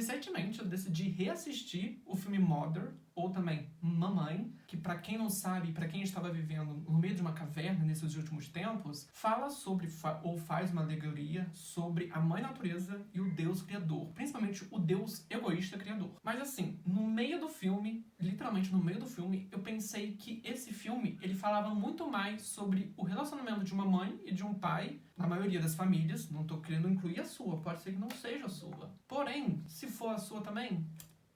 Recentemente eu decidi reassistir o filme Mother, ou também Mamãe, que pra quem não sabe, pra quem estava vivendo no meio de uma caverna nesses últimos tempos, fala sobre, ou faz uma alegoria sobre a mãe natureza e o Deus criador, principalmente o Deus egoísta criador. Mas assim, no meio do filme, literalmente no meio do filme, eu pensei que esse filme, ele falava muito mais sobre o relacionamento de uma mãe e de um pai, na maioria das famílias, não tô querendo incluir a sua, pode ser que não seja a sua. Porém, se for a sua também,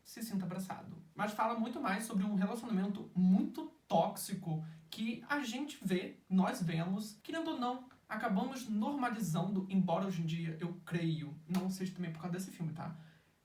se sinta abraçado. Mas fala muito mais sobre um relacionamento muito tóxico que a gente vê, nós vemos, querendo ou não, acabamos normalizando, embora hoje em dia eu creio, não seja também por causa desse filme, tá?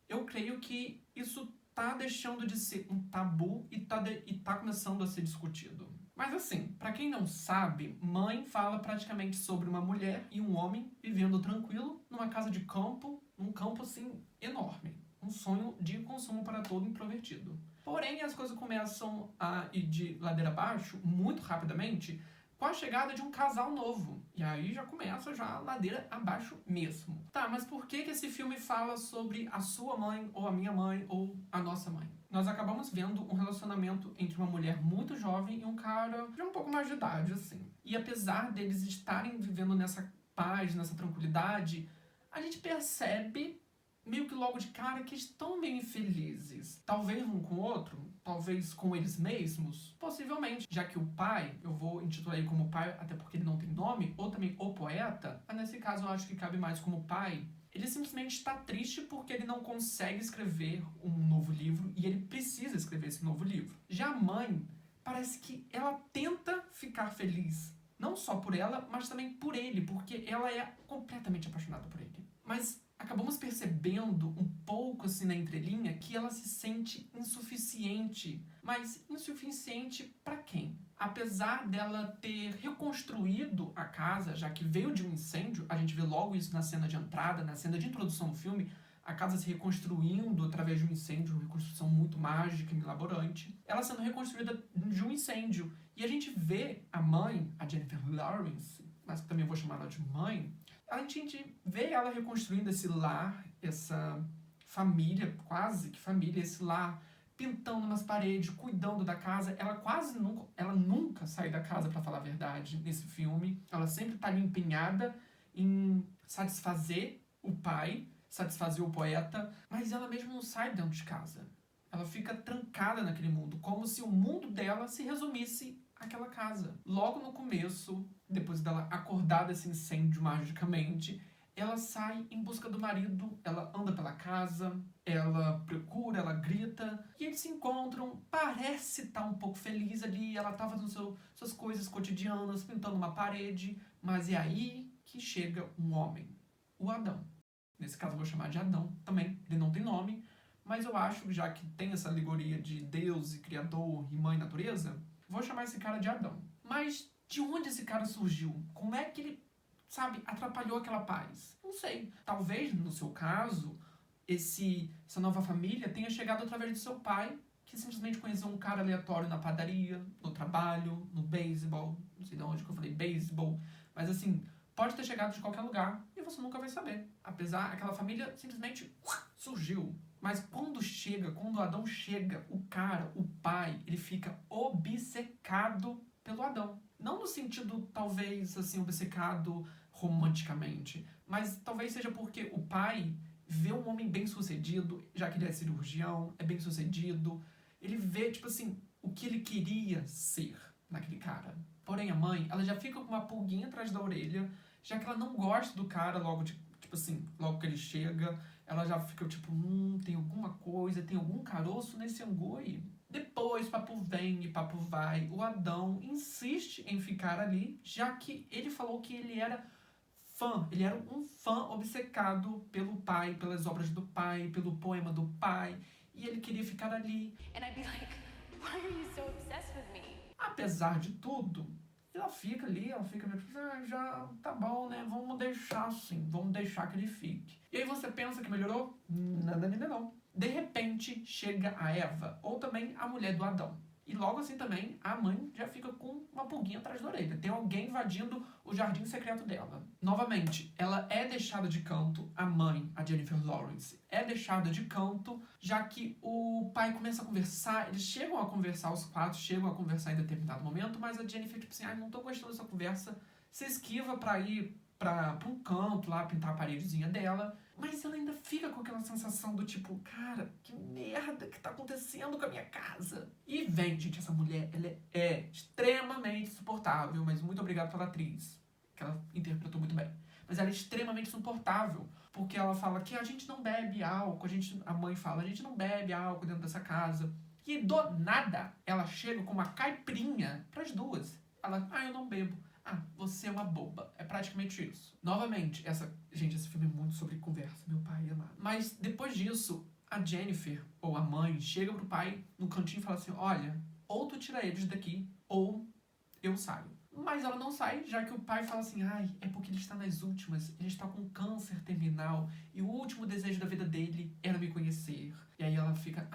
Eu creio que isso tá deixando de ser um tabu e tá começando a ser discutido. Mas assim, pra quem não sabe, Mãe fala praticamente sobre uma mulher e um homem vivendo tranquilo numa casa de campo, num campo assim enorme. Um sonho de consumo para todo introvertido. Porém, as coisas começam a ir de ladeira abaixo muito rapidamente com a chegada de um casal novo. E aí já começa já a ladeira abaixo mesmo. Tá, mas por que esse filme fala sobre a sua mãe, ou a minha mãe, ou a nossa mãe? Nós acabamos vendo um relacionamento entre uma mulher muito jovem e um cara de um pouco mais de idade, assim. E apesar deles estarem vivendo nessa paz, nessa tranquilidade, a gente percebe meio que logo de cara que estão meio infelizes. Talvez um com o outro, talvez com eles mesmos, possivelmente, já que o pai, eu vou intitular ele como pai, até porque ele não tem nome, ou também o poeta, mas nesse caso eu acho que cabe mais como pai. Ele simplesmente está triste porque ele não consegue escrever um novo livro e ele precisa escrever esse novo livro. Já a mãe, parece que ela tenta ficar feliz, não só por ela, mas também por ele, porque ela é completamente apaixonada por ele. Mas acabamos percebendo um pouco assim na entrelinha que ela se sente insuficiente. Mas insuficiente para quem? Apesar dela ter reconstruído a casa, já que veio de um incêndio, a gente vê logo isso na cena de entrada, na cena de introdução do filme, a casa se reconstruindo através de um incêndio, uma reconstrução muito mágica e milaborante. Ela sendo reconstruída de um incêndio. E a gente vê a mãe, a Jennifer Lawrence, mas também vou chamar ela de mãe, a gente vê ela reconstruindo esse lar, essa família, quase que família, esse lar, pintando umas paredes, cuidando da casa. Ela nunca sai da casa, pra falar a verdade, nesse filme. Ela sempre tá ali empenhada em satisfazer o pai, satisfazer o poeta, mas ela mesmo não sai dentro de casa. Ela fica trancada naquele mundo, como se o mundo dela se resumisse àquela casa. Logo no começo, depois dela acordar desse incêndio magicamente, ela sai em busca do marido, ela anda pela casa, ela procura, ela grita, e eles se encontram, parece estar um pouco feliz ali, ela tá fazendo suas coisas cotidianas, pintando uma parede, mas é aí que chega um homem, o Adão. Nesse caso eu vou chamar de Adão também, ele não tem nome, mas eu acho que já que tem essa alegoria de Deus e Criador e Mãe Natureza, vou chamar esse cara de Adão. Mas de onde esse cara surgiu? Como é que ele, sabe, atrapalhou aquela paz? Não sei. Talvez, no seu caso, essa nova família tenha chegado através do seu pai, que simplesmente conheceu um cara aleatório na padaria, no trabalho, no beisebol, não sei de onde que eu falei beisebol, mas assim, pode ter chegado de qualquer lugar e você nunca vai saber. Apesar, aquela família simplesmente surgiu. Mas quando o Adão chega, o cara, o pai, ele fica obcecado pelo Adão. Não no sentido, talvez, assim, obcecado romanticamente, mas talvez seja porque o pai vê um homem bem-sucedido, já que ele é cirurgião, é bem-sucedido, ele vê, tipo assim, o que ele queria ser naquele cara. Porém, a mãe, ela já fica com uma pulguinha atrás da orelha, já que ela não gosta do cara logo que ele chega, ela já fica tipo, tem alguma coisa, tem algum caroço nesse angu aí. Depois, papo vem e papo vai, o Adão insiste em ficar ali, já que ele falou que ele era um fã obcecado pelo pai, pelas obras do pai, pelo poema do pai, e ele queria ficar ali. And I'd be like, why are you so obsessed with me? Apesar de tudo, ela fica ali, já tá bom, né? Vamos deixar assim, vamos deixar que ele fique. E aí você pensa que melhorou? Nada ainda não. De repente, chega a Eva, ou também a mulher do Adão. E logo assim também, a mãe já fica com uma pulguinha atrás da orelha. Tem alguém invadindo o jardim secreto dela. Novamente, ela é deixada de canto, a mãe, a Jennifer Lawrence, é deixada de canto, já que o pai começa a conversar, eles chegam a conversar, os quatro chegam a conversar em determinado momento, mas a Jennifer, tipo assim, não tô gostando dessa conversa, se esquiva pra ir pra um canto lá, pintar a paredezinha dela, mas ela ainda fica com aquela sensação do tipo, cara, que merda que tá acontecendo com a minha casa? E vem, gente, essa mulher, ela é extremamente insuportável, mas muito obrigado pela atriz, que ela interpretou muito bem. Mas ela é extremamente insuportável, porque ela fala que a gente não bebe álcool, a mãe fala, a gente não bebe álcool dentro dessa casa. E do nada, ela chega com uma caipirinha pras duas. Ela, eu não bebo. Você é uma boba. É praticamente isso. Novamente, esse filme é muito sobre conversa, meu pai amado. Mas depois disso, a Jennifer, ou a mãe, chega pro pai no cantinho e fala assim, olha, ou tu tira eles daqui, ou eu saio. Mas ela não sai, já que o pai fala assim, é porque ele está nas últimas, ele está com câncer terminal, e o último desejo da vida dele era me conhecer. E aí ela fica,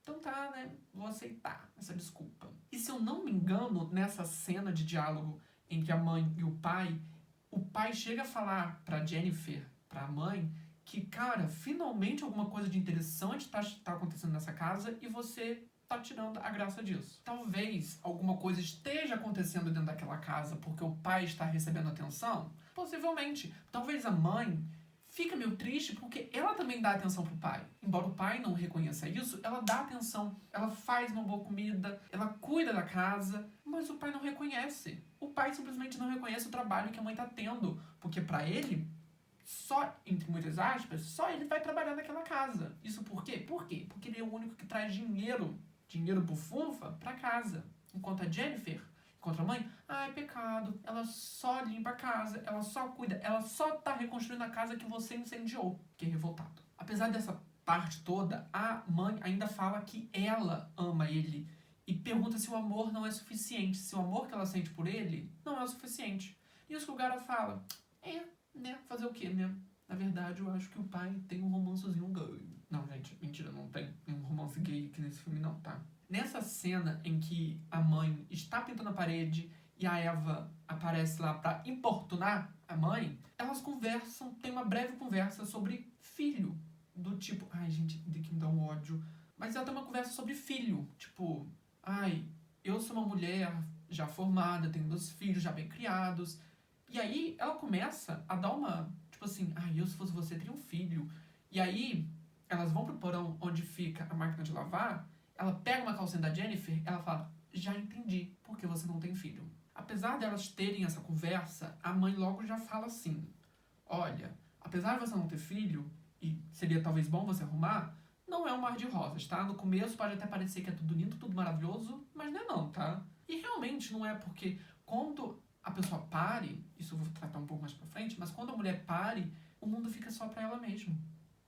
então tá, né, vou aceitar essa desculpa. E se eu não me engano, nessa cena de diálogo entre a mãe e o pai chega a falar pra Jennifer, pra mãe, que, cara, finalmente alguma coisa de interessante tá acontecendo nessa casa e você tá tirando a graça disso. Talvez alguma coisa esteja acontecendo dentro daquela casa porque o pai está recebendo atenção. Possivelmente. Talvez a mãe fica meio triste porque ela também dá atenção pro pai. Embora o pai não reconheça isso, ela dá atenção. Ela faz uma boa comida, ela cuida da casa, mas o pai não reconhece. O pai simplesmente não reconhece o trabalho que a mãe tá tendo. Porque pra ele, só, entre muitas aspas, só ele vai trabalhar naquela casa. Isso por quê? Por quê? Porque ele é o único que traz dinheiro bufunfa pra casa. Enquanto a Jennifer, enquanto a mãe, é pecado, ela só limpa a casa, ela só cuida, ela só tá reconstruindo a casa que você incendiou, que é revoltado. Apesar dessa parte toda, a mãe ainda fala que ela ama ele e pergunta se o amor não é suficiente, se o amor que ela sente por ele não é o suficiente. E isso que o cara fala, né, fazer o quê, né? Na verdade, eu acho que o pai tem um romancezinho gay. Não, gente, mentira, não tem um romance gay aqui nesse filme não, tá? Nessa cena em que a mãe está pintando a parede e a Eva aparece lá pra importunar a mãe, elas conversam, tem uma breve conversa sobre filho. Do tipo, gente, de que me dá um ódio. Mas ela tem uma conversa sobre filho. Tipo, eu sou uma mulher já formada, tenho 2 filhos já bem criados. E aí ela começa a dar uma, tipo assim, eu se fosse você teria um filho. E aí elas vão pro porão onde fica a máquina de lavar, ela pega uma calcinha da Jennifer, ela fala, já entendi porque você não tem filho. Apesar delas terem essa conversa, a mãe logo já fala assim, olha, apesar de você não ter filho, e seria talvez bom você arrumar, não é um mar de rosas, tá? No começo pode até parecer que é tudo lindo, tudo maravilhoso, mas não é não, tá? E realmente não é, porque quando a pessoa pare, isso eu vou tratar um pouco mais pra frente, mas quando a mulher pare, o mundo fica só pra ela mesma.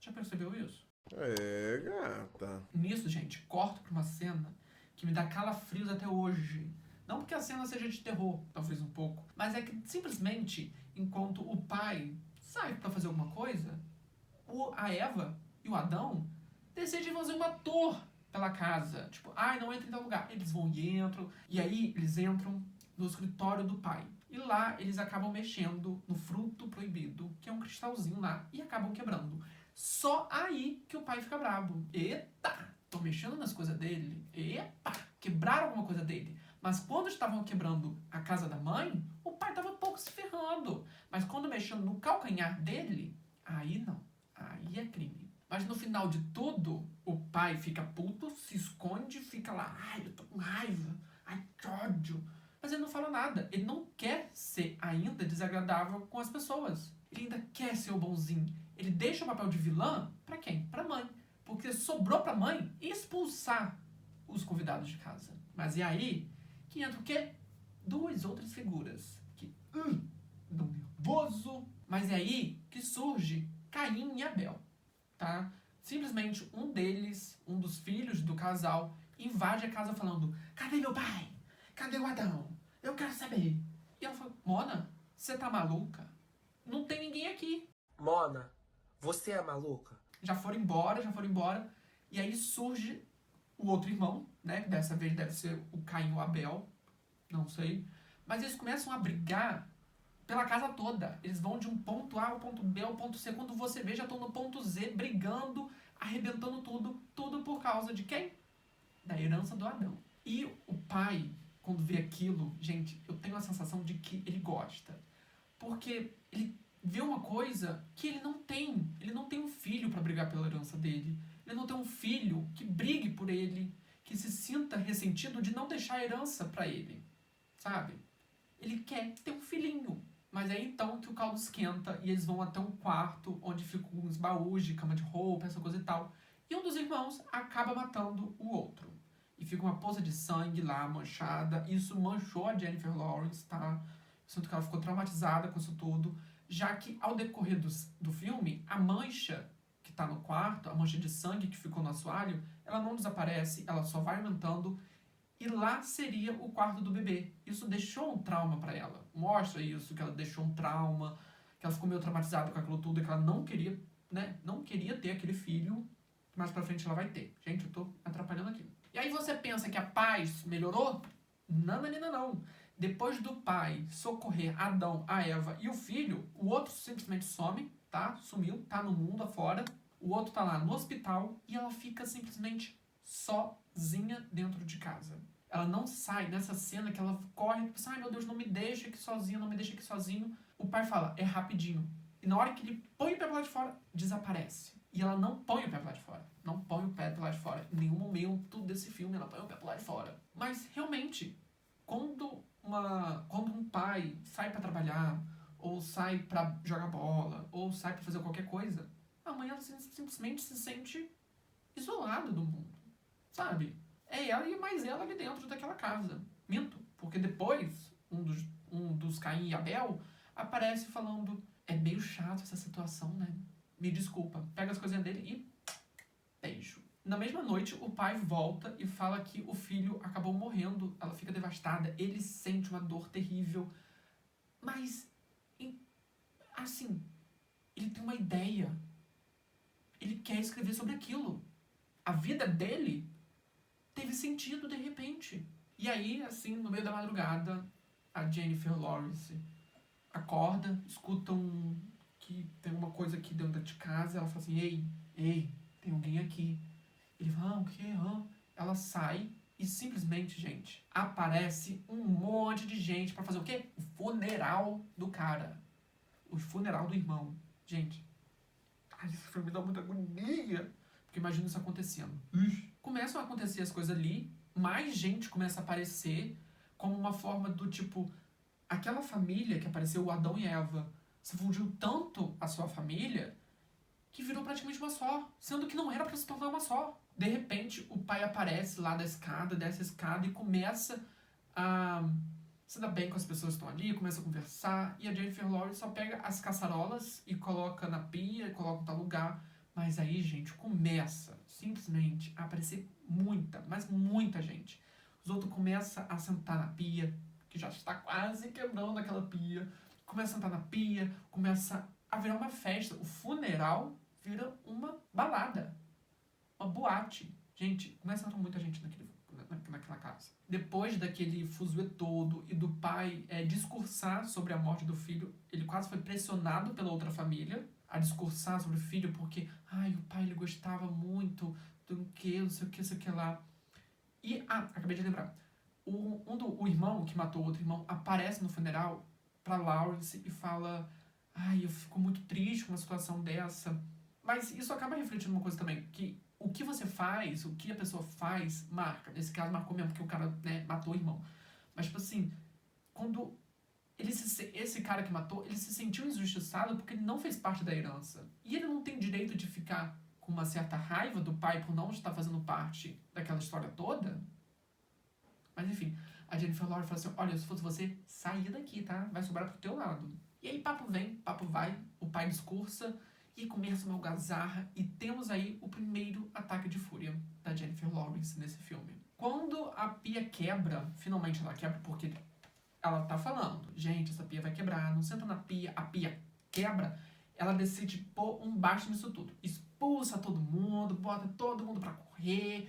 Já percebeu isso? Gata. Nisso, gente, corto pra uma cena que me dá calafrios até hoje. Não porque a cena seja de terror, talvez um pouco, mas é que simplesmente, enquanto o pai sai pra fazer alguma coisa, a Eva e o Adão decidem fazer uma tour pela casa. Tipo, não entra em tal lugar. Eles vão e entram, e aí eles entram no escritório do pai. E lá eles acabam mexendo no fruto proibido, que é um cristalzinho lá, e acabam quebrando. Só aí que o pai fica brabo. Eita, tô mexendo nas coisas dele. Epa, quebraram alguma coisa dele. Mas quando estavam quebrando a casa da mãe, o pai tava pouco se ferrando. Mas quando mexendo no calcanhar dele, aí não. Aí é crime. Mas no final de tudo, o pai fica puto, se esconde, fica lá, eu tô com raiva, que ódio. Mas ele não fala nada. Ele não quer ser ainda desagradável com as pessoas. Ele ainda quer ser o bonzinho. Ele deixa o papel de vilã pra quem? Pra mãe. Porque sobrou pra mãe expulsar os convidados de casa. Mas e aí que entra o quê? 2 outras figuras que dão nervoso. Mas é aí que surge Caim e Abel, tá? Simplesmente um deles, um dos filhos do casal, invade a casa falando, cadê meu pai? Cadê o Adão? Eu quero saber. E ela fala, Mona, você tá maluca? Não tem ninguém aqui. Mona, você é maluca? Já foram embora. E aí surge o outro irmão, né? Que dessa vez deve ser o Caim ou Abel, não sei. Mas eles começam a brigar pela casa toda. Eles vão de um ponto A ao ponto B ao ponto C. Quando você vê, já estão no ponto Z, brigando, arrebentando tudo. Tudo por causa de quem? Da herança do Adão. E o pai, quando vê aquilo, gente, eu tenho a sensação de que ele gosta. Porque ele vê uma coisa que ele não tem. Ele não tem um filho para brigar pela herança dele. Ele não tem um filho que brigue por ele, que se sinta ressentido de não deixar a herança para ele, sabe? Ele quer ter um filhinho. Mas é então que o caldo esquenta e eles vão até um quarto onde ficam uns baús de cama de roupa, essa coisa e tal. E um dos irmãos acaba matando o outro. E fica uma poça de sangue lá, manchada. Isso manchou a Jennifer Lawrence, tá? Sinto que ela ficou traumatizada com isso tudo. Já que, ao decorrer do filme, a mancha que tá no quarto, a mancha de sangue que ficou no assoalho, ela não desaparece, ela só vai aumentando. E lá seria o quarto do bebê. Isso deixou um trauma pra ela. Mostra isso, que ela deixou um trauma, que ela ficou meio traumatizada com aquilo tudo, que ela não queria, né? Não queria ter aquele filho. Mais pra frente ela vai ter. Gente, eu tô atrapalhando aqui. E aí você pensa que a paz melhorou? Não, menina, não. Depois do pai socorrer Adão, a Eva e o filho, o outro simplesmente some, tá? Sumiu, tá no mundo afora. O outro tá lá no hospital e ela fica simplesmente sozinha dentro de casa. Ela não sai nessa cena que ela corre e pensa, ai meu Deus, não me deixa aqui sozinha, não me deixa aqui sozinho. O pai fala, é rapidinho. E na hora que ele põe o pé pro lado de fora, desaparece. E ela não põe o pé pro lado de fora. Não põe o pé pro lado de fora. Em nenhum momento desse filme ela põe o pé pro lado de fora. Mas, realmente, quando um pai sai pra trabalhar, ou sai pra jogar bola, ou sai pra fazer qualquer coisa, a mãe ela simplesmente se sente isolada do mundo. Sabe? É ela e mais ela ali dentro daquela casa. Minto. Porque depois, um dos Caim e Abel aparece falando, é meio chato essa situação, né? Me desculpa. Pega as coisinhas dele e beijo. Na mesma noite, o pai volta e fala que o filho acabou morrendo. Ela fica devastada. Ele sente uma dor terrível. Mas, assim, ele tem uma ideia. Ele quer escrever sobre aquilo. A vida dele teve sentido de repente. E aí, assim, no meio da madrugada, a Jennifer Lawrence acorda, escuta que tem uma coisa aqui dentro de casa, ela fala assim, ei, tem alguém aqui. Ele fala, o quê? Ela sai e simplesmente, gente, aparece um monte de gente pra fazer o quê? O funeral do cara. O funeral do irmão. Gente, esse filme dá muita agonia. Porque imagina isso acontecendo. Começam a acontecer as coisas ali, mais gente começa a aparecer como uma forma do tipo, aquela família que apareceu, o Adão e Eva, se fundiu tanto a sua família que virou praticamente uma só, sendo que não era pra se tornar uma só. De repente, o pai aparece lá da escada, desce a escada e começa a se dar bem com as pessoas que estão ali, começa a conversar, e a Jennifer Lawrence só pega as caçarolas e coloca na pia, e coloca em tal lugar. Mas aí, gente, começa simplesmente a aparecer mas muita gente. Os outros começam a sentar na pia, que já está quase quebrando aquela pia. Começa a sentar na pia, começa a virar uma festa. O funeral vira uma balada, uma boate. Gente, começa a entrar muita gente naquela casa. Depois daquele fuzuê todo e do pai discursar sobre a morte do filho, ele quase foi pressionado pela outra família a discursar sobre o filho, porque, o pai ele gostava muito do que, não sei o que lá. E, acabei de lembrar, o irmão que matou o outro irmão aparece no funeral pra Lawrence e fala, eu fico muito triste com uma situação dessa. Mas isso acaba refletindo uma coisa também, que o que você faz, o que a pessoa faz, marca. Nesse caso marcou mesmo, porque o cara, matou o irmão. Mas, tipo assim, quando esse cara que matou, ele se sentiu injustiçado porque ele não fez parte da herança. E ele não tem direito de ficar com uma certa raiva do pai por não estar fazendo parte daquela história toda. Mas enfim, a Jennifer Lawrence fala assim, olha, se fosse você, saia daqui, tá? Vai sobrar pro teu lado. E aí papo vem, papo vai, o pai discursa e começa uma algazarra e temos aí o primeiro ataque de fúria da Jennifer Lawrence nesse filme. Quando a pia quebra, finalmente ela quebra porque ela tá falando, gente, essa pia vai quebrar, não senta na pia, a pia quebra, ela decide pôr um baixo nisso tudo. Expulsa todo mundo, bota todo mundo pra correr,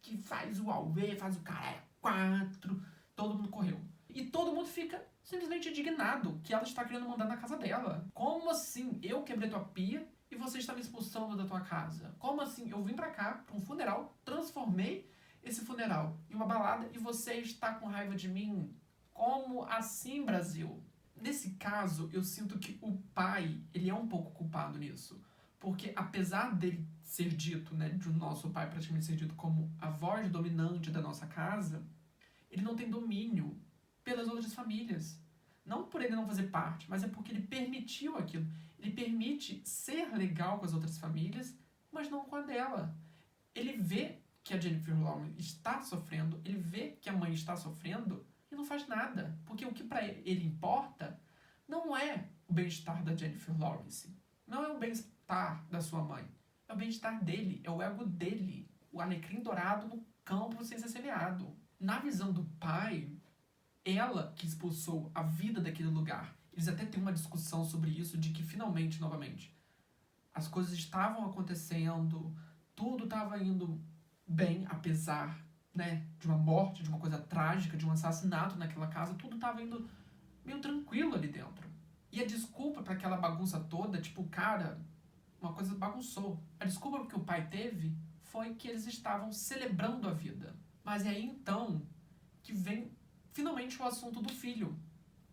que faz o auê, faz o caralho 4. Todo mundo correu. E todo mundo fica simplesmente indignado que ela está querendo mandar na casa dela. Como assim? Eu quebrei tua pia e você está me expulsando da tua casa? Como assim? Eu vim pra cá, pra um funeral, transformei esse funeral em uma balada e você está com raiva de mim? Como assim, Brasil? Nesse caso, eu sinto que o pai, ele é um pouco culpado nisso. Porque apesar dele ser dito, né, de o nosso pai praticamente ser dito como a voz dominante da nossa casa, ele não tem domínio pelas outras famílias. Não por ele não fazer parte, mas é porque ele permitiu aquilo. Ele permite ser legal com as outras famílias, mas não com a dela. Ele vê que a Jennifer Lawrence está sofrendo, ele vê que a mãe está sofrendo e não faz nada. Porque o que para ele importa não é o bem-estar da Jennifer Lawrence, não é o bem-estar da sua mãe, é o bem-estar dele, é o ego dele, o alecrim dourado no campo sem ser semeado. Na visão do pai, ela que expulsou a vida daquele lugar. Eles até têm uma discussão sobre isso, de que finalmente, novamente, as coisas estavam acontecendo, tudo estava indo bem, apesar, né, de uma morte, de uma coisa trágica, de um assassinato naquela casa, tudo estava indo meio tranquilo ali dentro. E a desculpa para aquela bagunça toda, tipo, cara, uma coisa bagunçou. A desculpa que o pai teve foi que eles estavam celebrando a vida. Mas é aí então que vem finalmente o assunto do filho.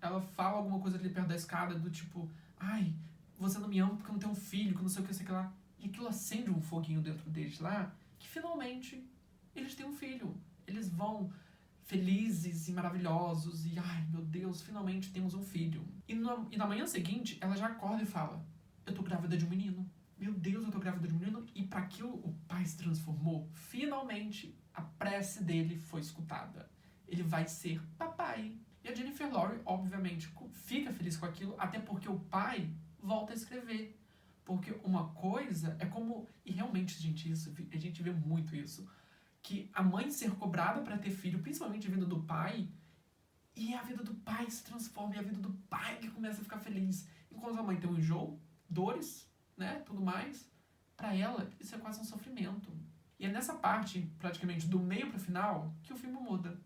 Ela fala alguma coisa ali perto da escada, do tipo, ai, você não me ama porque eu não tenho um filho, que não sei o que, sei lá. E aquilo acende um foguinho dentro deles lá, que finalmente eles têm um filho. Eles vão felizes e maravilhosos, e ai, meu Deus, finalmente temos um filho. E na manhã seguinte, ela já acorda e fala, eu tô grávida de um menino. Meu Deus, eu tô grávida de um menino. E para que o pai se transformou, finalmente a prece dele foi escutada. Ele vai ser papai. E a Jennifer Lawrence, obviamente, fica feliz com aquilo, até porque o pai volta a escrever. Porque uma coisa é como... E realmente, gente, a gente vê muito isso. Que a mãe ser cobrada para ter filho, principalmente vindo do pai, e a vida do pai se transforma, e a vida do pai que começa a ficar feliz. Enquanto a mãe tem um enjoo, dores, né, tudo mais, para ela isso é quase um sofrimento. E é nessa parte, praticamente do meio pro final, que o filme muda.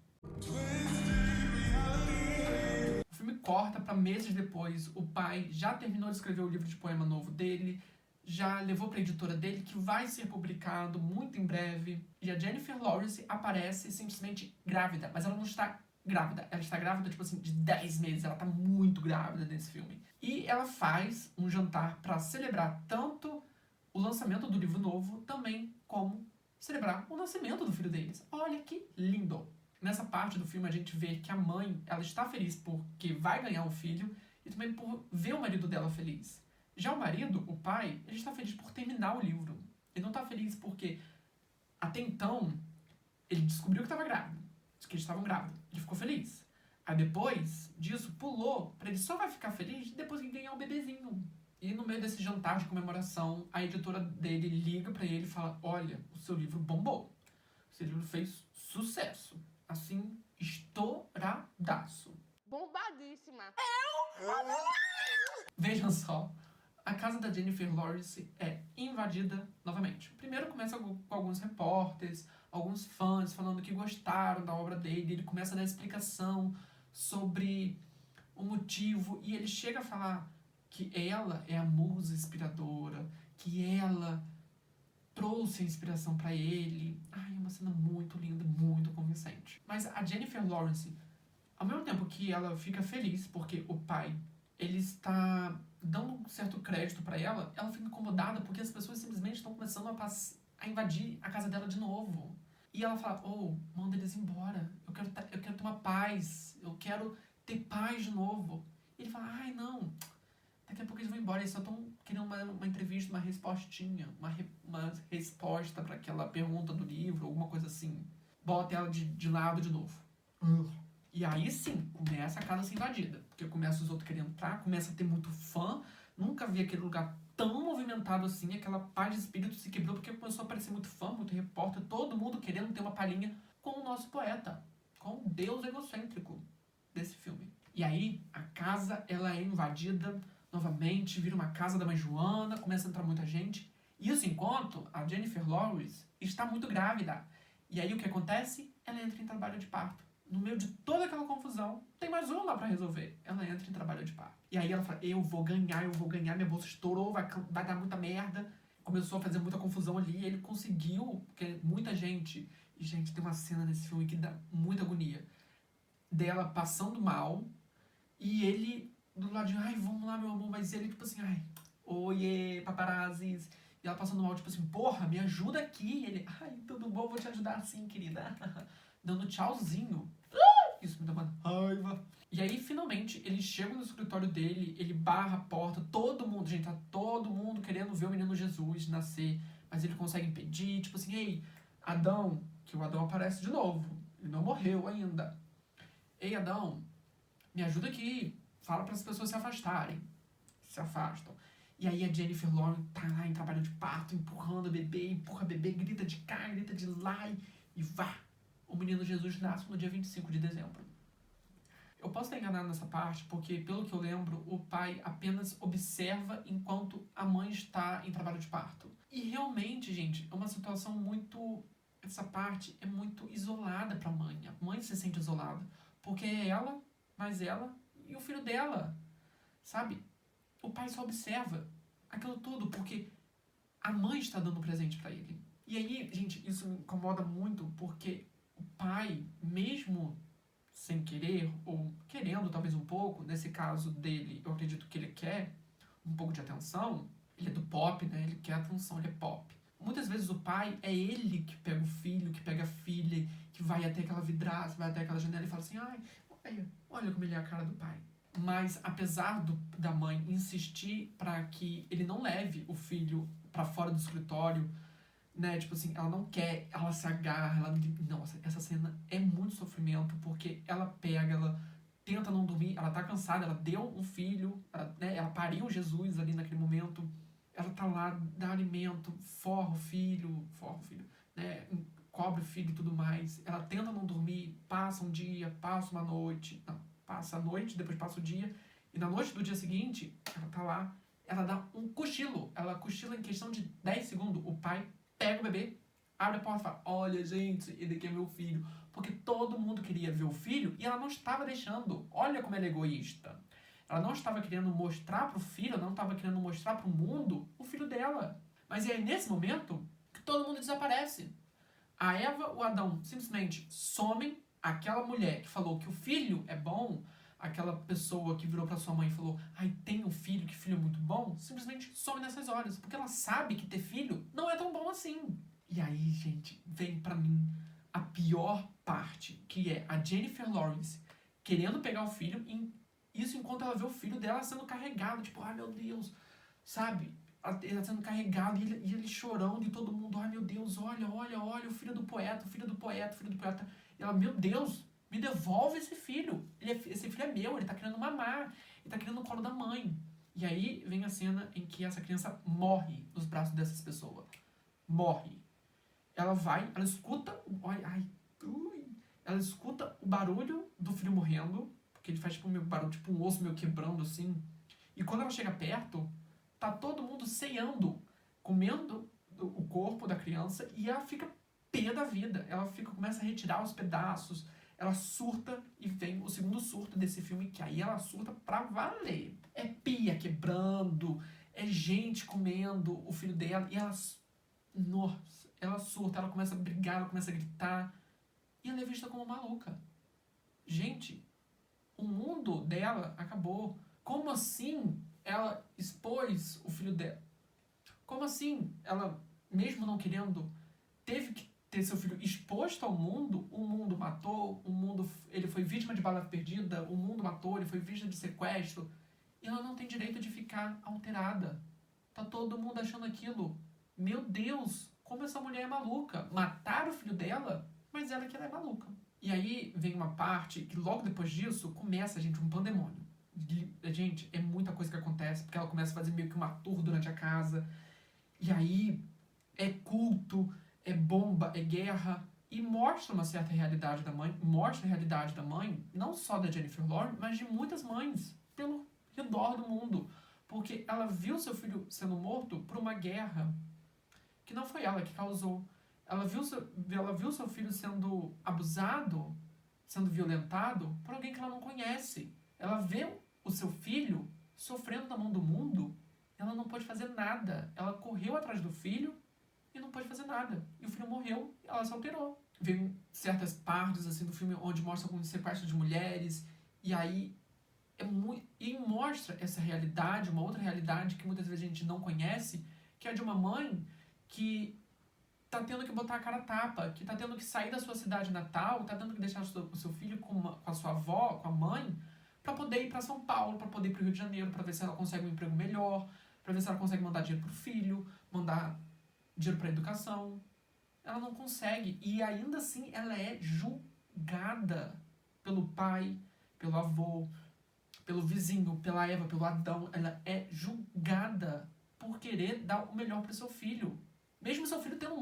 O filme corta para meses depois. O pai já terminou de escrever o livro de poema novo dele, já levou para a editora dele, que vai ser publicado muito em breve. E a Jennifer Lawrence aparece simplesmente grávida, mas ela não está grávida. Ela está grávida, tipo assim, de 10 meses. Ela está muito grávida nesse filme. E ela faz um jantar para celebrar tanto o lançamento do livro novo, também como celebrar o nascimento do filho deles. Olha que lindo! Nessa parte do filme a gente vê que a mãe, ela está feliz porque vai ganhar um filho e também por ver o marido dela feliz. Já o marido, o pai, ele está feliz por terminar o livro. Ele não está feliz porque até então ele descobriu que estava grávido, que eles estavam grávidos. Ele ficou feliz. Aí depois disso pulou para ele só vai ficar feliz depois que ganhar um bebezinho. E no meio desse jantar de comemoração, a editora dele liga para ele e fala: olha, o seu livro bombou. O seu livro fez sucesso. Assim, estouradaço. Bombadíssima. Vejam só, a casa da Jennifer Lawrence é invadida novamente. Primeiro começa com alguns repórteres, alguns fãs falando que gostaram da obra dele. Ele começa a dar explicação sobre o motivo e ele chega a falar que ela é a musa inspiradora, que ela trouxe a inspiração pra ele. Ai, é uma cena muito linda, muito convincente. Mas a Jennifer Lawrence, ao mesmo tempo que ela fica feliz porque o pai, ele está dando um certo crédito pra ela, ela fica incomodada porque as pessoas simplesmente estão começando a invadir a casa dela de novo. E ela fala: oh, manda eles embora, eu quero ter uma paz, eu quero ter paz de novo. E ele fala: ai, não, daqui a pouco eles vão embora, eles só estão querendo uma entrevista, uma respostinha, uma resposta para aquela pergunta do livro, alguma coisa assim. Bota ela de lado de novo. E aí sim, começa a casa a ser invadida. Porque começa os outros querendo entrar, começa a ter muito fã. Nunca vi aquele lugar tão movimentado assim, aquela paz de espírito se quebrou, porque começou a aparecer muito fã, muito repórter, todo mundo querendo ter uma palhinha com o nosso poeta, com o deus egocêntrico desse filme. E aí, a casa, ela é invadida novamente, vira uma casa da mãe Joana, começa a entrar muita gente. Isso enquanto a Jennifer Lawrence está muito grávida. E aí o que acontece? Ela entra em trabalho de parto. No meio de toda aquela confusão, tem mais um lá pra resolver. Ela entra em trabalho de parto. E aí ela fala, eu vou ganhar, minha bolsa estourou, vai dar muita merda. Começou a fazer muita confusão ali, ele conseguiu, porque muita gente... E, gente, tem uma cena nesse filme que dá muita agonia. Dela passando mal, e ele do ladinho, ai, vamos lá, meu amor, mas ele, tipo assim, ai, oiê, paparazzis. E ela passando mal, tipo assim, porra, me ajuda aqui. E ele, ai, tudo bom, vou te ajudar sim, querida. Dando tchauzinho. Isso me dá uma raiva. E aí, finalmente, ele chega no escritório dele, ele barra a porta, todo mundo, gente, tá todo mundo querendo ver o menino Jesus nascer, mas ele consegue impedir, tipo assim, ei, Adão, que o Adão aparece de novo, ele não morreu ainda. Ei, Adão, me ajuda aqui, fala para as pessoas se afastarem. Se afastam. E aí a Jennifer Lawrence tá lá em trabalho de parto, empurrando o bebê, empurra o bebê, grita de cá, grita de lá e vá. O menino Jesus nasce no dia 25 de dezembro. Eu posso estar enganado nessa parte, porque, pelo que eu lembro, o pai apenas observa enquanto a mãe está em trabalho de parto. E realmente, gente, é uma situação muito... Essa parte é muito isolada para a mãe. A mãe se sente isolada, porque é ela, mais ela e o filho dela, sabe? O pai só observa aquilo tudo, porque a mãe está dando presente para ele. E aí, gente, isso me incomoda muito, porque o pai, mesmo sem querer, ou querendo talvez um pouco, nesse caso dele, eu acredito que ele quer um pouco de atenção, ele é do pop, né? Ele quer atenção, ele é pop. Muitas vezes o pai é ele que pega o filho, que pega a filha, que vai até aquela vidraça, vai até aquela janela e fala assim, ai, olha como ele é a cara do pai. Mas apesar da mãe insistir para que ele não leve o filho para fora do escritório, né, tipo assim, ela não quer, ela se agarra, ela... Nossa, essa cena é muito sofrimento, porque ela pega, ela tenta não dormir, ela tá cansada, ela deu um filho, ela pariu Jesus ali naquele momento, ela tá lá, dá alimento, forra o filho, né, cobre o filho e tudo mais, ela tenta não dormir, passa um dia, passa uma noite, não, passa a noite, depois passa o dia, e na noite do dia seguinte, ela tá lá, ela dá um cochilo, ela cochila em questão de 10 segundos, o pai pega o bebê, abre a porta e fala, olha gente, ele aqui é meu filho, porque todo mundo queria ver o filho e ela não estava deixando, olha como ela é egoísta. Ela não estava querendo mostrar pro filho, ela não estava querendo mostrar pro mundo o filho dela. Mas é nesse momento que todo mundo desaparece. A Eva, o Adão simplesmente somem, aquela mulher que falou que o filho é bom, aquela pessoa que virou pra sua mãe e falou, ai, tem um filho, que filho é muito bom, simplesmente some nessas horas, porque ela sabe que ter filho não é tão bom assim. E aí, gente, vem pra mim a pior parte, que é a Jennifer Lawrence querendo pegar o filho, isso enquanto ela vê o filho dela sendo carregado, tipo, ai meu Deus, sabe? Ele sendo carregado e ele chorando e todo mundo, ai meu Deus, olha, o filho do poeta, o filho do poeta, o filho do poeta. E ela, meu Deus, me devolve esse filho. Esse filho é meu, ele tá querendo mamar, ele tá querendo o colo da mãe. E aí vem a cena em que essa criança morre nos braços dessas pessoas. Morre. Ela vai, ela escuta, ela escuta o barulho do filho morrendo, porque ele faz tipo um barulho, tipo um osso meio quebrando assim. E quando ela chega perto, tá todo mundo ceando, comendo o corpo da criança, e ela fica pé da vida. Ela começa a retirar os pedaços, ela surta, e vem o segundo surto desse filme, que aí ela surta pra valer. É pia quebrando, é gente comendo o filho dela, e ela... Nossa, ela surta, ela começa a brigar, ela começa a gritar, e ela é vista como maluca. Gente, o mundo dela acabou. Como assim ela expôs o filho dela? Como assim ela, mesmo não querendo, teve que ter seu filho exposto ao mundo? O mundo matou, ele foi vítima de bala perdida, o mundo matou, ele foi vítima de sequestro. E ela não tem direito de ficar alterada. Tá todo mundo achando aquilo. Meu Deus, como essa mulher é maluca. Mataram o filho dela, mas ela que ela é maluca. E aí vem uma parte que logo depois disso começa, gente, um pandemônio. Gente, é muita coisa que acontece, porque ela começa a fazer meio que uma tour durante a casa. E aí é culto, é bomba, é guerra. E mostra uma certa realidade da mãe, mostra a realidade da mãe, não só da Jennifer Lawrence, mas de muitas mães pelo redor do mundo. Porque ela viu seu filho sendo morto por uma guerra que não foi ela que causou. Ela viu seu filho sendo abusado, sendo violentado por alguém que ela não conhece. Ela vê o seu filho sofrendo na mão do mundo, ela não pode fazer nada. Ela correu atrás do filho e não pode fazer nada. E o filho morreu, ela se alterou. Vem certas partes assim do filme onde mostra alguns sequestros de mulheres, e aí e mostra essa realidade, uma outra realidade que muitas vezes a gente não conhece, que é de uma mãe que tá tendo que botar a cara a tapa, que tá tendo que sair da sua cidade natal, tá tendo que deixar o seu filho com a sua avó, com a mãe, para poder ir para São Paulo, para poder ir pro Rio de Janeiro, para ver se ela consegue um emprego melhor, para ver se ela consegue mandar dinheiro pro filho, mandar dinheiro para educação. Ela não consegue, e ainda assim ela é julgada pelo pai, pelo avô, pelo vizinho, pela Eva, pelo Adão. Ela é julgada por querer dar o melhor para seu filho, mesmo seu filho tendo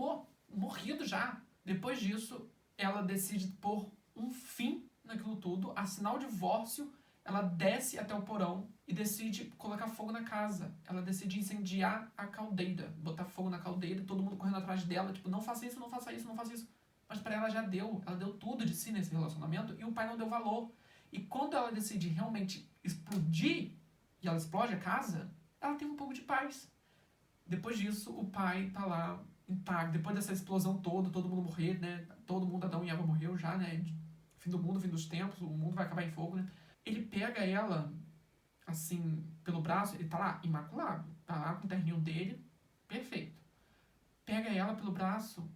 morrido já. Depois disso, ela decide pôr um fim naquilo tudo, assinar o divórcio. Ela desce até o porão e decide colocar fogo na casa. Ela decide incendiar a caldeira, botar fogo na caldeira, todo mundo correndo atrás dela, tipo, não faça isso, não faça isso, não faça isso. Mas pra ela ela deu tudo de si nesse relacionamento e o pai não deu valor. E quando ela decide realmente explodir, e ela explode a casa, ela tem um pouco de paz. Depois disso, o pai tá lá em paz. Depois dessa explosão toda, todo mundo morrer, né? Todo mundo, Adão e Eva morreu já, né? Fim do mundo, fim dos tempos, o mundo vai acabar em fogo, né? Ele pega ela, assim, pelo braço, ele tá lá, imaculado. Tá lá com o terninho dele, perfeito. Pega ela pelo braço,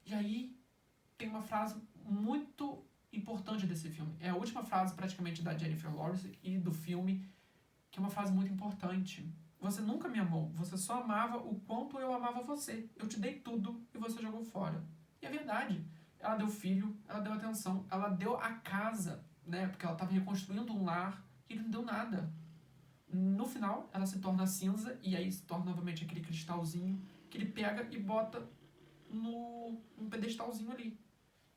e aí tem uma frase muito importante desse filme. É a última frase, praticamente, da Jennifer Lawrence e do filme, que é uma frase muito importante. Você nunca me amou, você só amava o quanto eu amava você. Eu te dei tudo e você jogou fora. E é verdade. Ela deu filho, ela deu atenção, ela deu a casa, né? Porque ela estava reconstruindo um lar e ele não deu nada. No final, ela se torna cinza e aí se torna novamente aquele cristalzinho que ele pega e bota num pedestalzinho ali.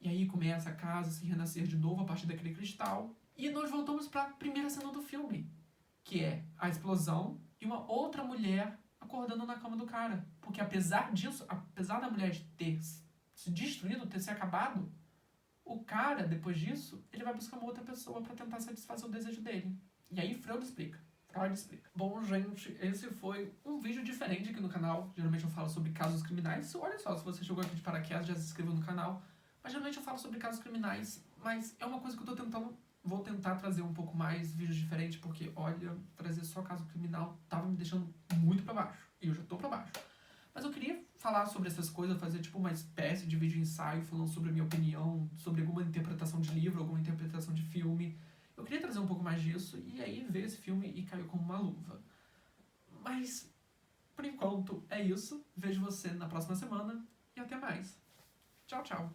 E aí começa a casa a se renascer de novo a partir daquele cristal. E nós voltamos para a primeira cena do filme, que é a explosão e uma outra mulher acordando na cama do cara. Porque apesar disso, apesar da mulher ter se destruído, ter se acabado, o cara, depois disso, ele vai buscar uma outra pessoa para tentar satisfazer o desejo dele. E aí Freud explica. Bom, gente, esse foi um vídeo diferente aqui no canal. Geralmente eu falo sobre casos criminais. Olha só, se você chegou aqui de paraquedas, já se inscreveu no canal. Mas geralmente eu falo sobre casos criminais. Mas é uma coisa que eu tô tentando... Vou tentar trazer um pouco mais vídeos diferentes, porque, olha, trazer só caso criminal tava me deixando muito pra baixo. E eu já tô pra baixo. Mas eu queria falar sobre essas coisas, fazer tipo uma espécie de vídeo ensaio falando sobre a minha opinião, sobre alguma interpretação de livro, alguma interpretação de filme. Eu queria trazer um pouco mais disso e aí ver esse filme e caiu como uma luva. Mas, por enquanto, é isso. Vejo você na próxima semana e até mais. Tchau, tchau.